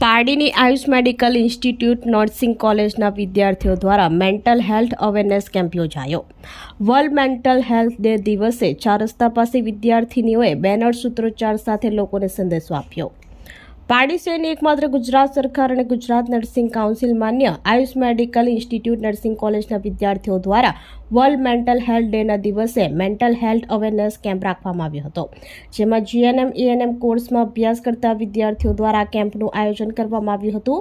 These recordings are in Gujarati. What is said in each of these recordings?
પારડીની આયુષ મેડિકલ ઇન્સ્ટિટ્યૂટ નર્સિંગ કોલેજના વિદ્યાર્થીઓ દ્વારા મેન્ટલ હેલ્થ અવેરનેસ કેમ્પ યોજાયો। વર્લ્ડ મેન્ટલ હેલ્થ ડે દિવસે 4 રસ્તા પાસે વિદ્યાર્થીનીઓએ બેનર સૂત્રોચ્ચાર સાથે લોકોને સંદેશો આપ્યો। પારડી શહેરની એકમાત્ર ગુજરાત સરકાર અને ગુજરાત નર્સિંગ કાઉન્સિલ માન્ય આયુષ મેડિકલ ઇન્સ્ટિટ્યૂટ નર્સિંગ કોલેજના વિદ્યાર્થીઓ દ્વારા વર્લ્ડ મેન્ટલ હેલ્થ ડેના દિવસે મેન્ટલ હેલ્થ અવેરનેસ કેમ્પ રાખવામાં આવ્યો હતો, જેમાં GNM કોર્સમાં અભ્યાસ કરતા વિદ્યાર્થીઓ દ્વારા કેમ્પનું આયોજન કરવામાં આવ્યું હતું।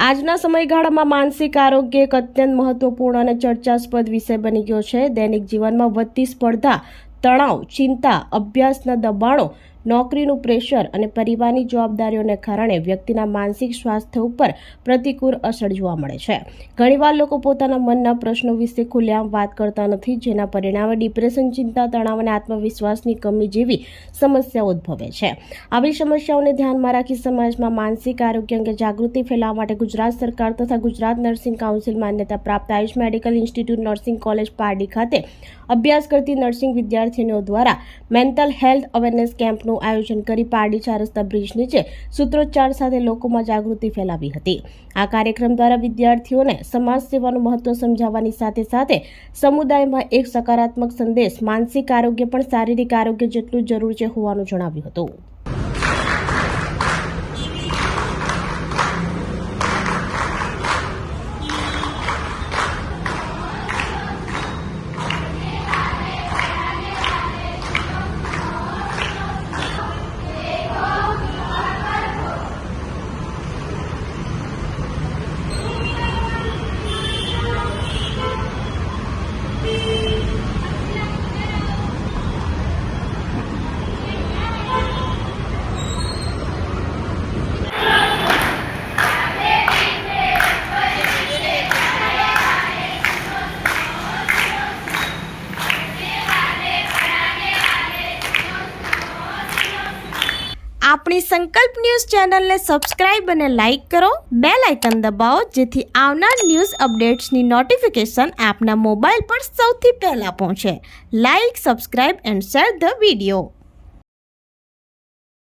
આજના સમયગાળામાં માનસિક આરોગ્ય એક અત્યંત મહત્વપૂર્ણ અને ચર્ચાસ્પદ વિષય બની ગયો છે। દૈનિક જીવનમાં વધતી સ્પર્ધા, તણાવ, ચિંતા, અભ્યાસના દબાણો, નોકરીનું પ્રેશર અને પરિવારની જવાબદારીઓને કારણે વ્યક્તિના માનસિક સ્વાસ્થ્ય ઉપર પ્રતિકૂળ અસર જોવા મળે છે। ઘણીવાર લોકો પોતાના મનના પ્રશ્નો વિશે ખુલ્લેઆમ વાત કરતા નથી, જેના પરિણામે ડિપ્રેશન, ચિંતા, તણાવ અને આત્મવિશ્વાસની કમી જેવી સમસ્યાઓ ઉદ્ભવે છે। આવી સમસ્યાઓને ધ્યાનમાં રાખી સમાજમાં માનસિક આરોગ્ય અંગે જાગૃતિ ફેલાવવા માટે ગુજરાત સરકાર તથા ગુજરાત નર્સિંગ કાઉન્સિલ માન્યતા પ્રાપ્ત Ayush medical institute nursing college Pardi ખાતે અભ્યાસ કરતી નર્સિંગ વિદ્યાર્થીનીઓ દ્વારા મેન્ટલ હેલ્થ અવેરનેસ કેમ્પનું આયોજન કરી પારડી 4 રસ્તા બ્રિજ નીચે સૂત્રોચ્ચાર સાથે લોકોમાં જાગૃતિ ફેલાવી હતી। આ કાર્યક્રમ દ્વારા વિદ્યાર્થીઓને સમાજ સેવાનું મહત્વ સમજાવવાની સાથે સાથે સમુદાયમાં એક સકારાત્મક સંદેશ, માનસિક આરોગ્ય પણ શારીરિક આરોગ્ય જેટલું જરૂર છે હોવાનું જણાવ્યું હતું। આપણી સંકલ્પ ન્યૂઝ ચેનલને સબસ્ક્રાઇબ અને લાઇક કરો, બેલ આઇકન દબાવો, જેથી આવનાર ન્યૂઝ અપડેટ્સની નોટિફિકેશન આપના મોબાઈલ પર સૌથી પહેલા પહોંચે। Like, subscribe and share the video.